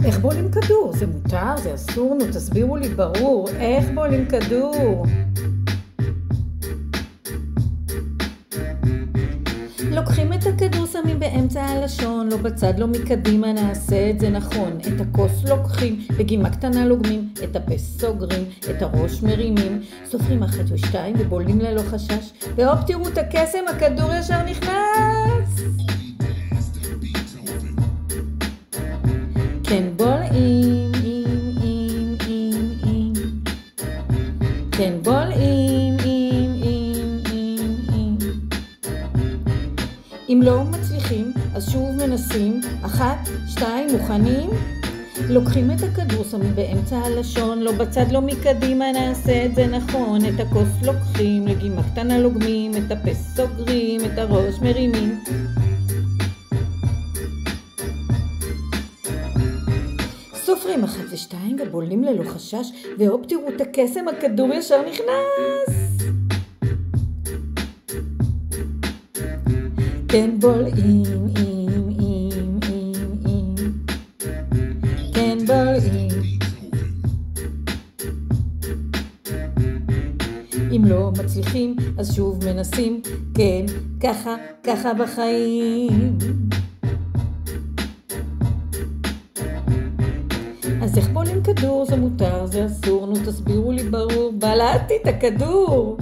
איך בולים כדור? זה מותר? זה אסור? נו, תסבירו לי ברור. איך בולים כדור? לוקחים את הכדור, שמים באמצע הלשון, לא בצד, לא מקדימה, נעשה את זה נכון. את הכוס לוקחים, בגימה קטנה לוגמים, את הפה סוגרים, את הראש מרימים, סופרים 1 ו2 ובולים ללא חשש, והופ תראו את הקסם, הכדור ישר נכנס. כן בולעים, כן בולעים, אם לא מצליחים, אז שוב מנסים. 1, 2, מוכנים? לוקחים את הכדור, שמים באמצע הלשון, לא בצד, לא מקדימה, נעשה את זה נכון. את הכוס לוקחים, לגימה קטנה לוגמים, את הפה סוגרים, את הראש מרימים. סופרים 1 ו2 ובולים ללא חשש, והופ תראו את הקסם, הכדור ישר נכנס. כן בולעים, כן בולעים. אם לא מצליחים, אז שוב מנסים. כן, ככה בחיים. אז איך בולים כדור? זה מותר, זה אסור? נו, תסבירו לי ברור. בלעתי את הכדור.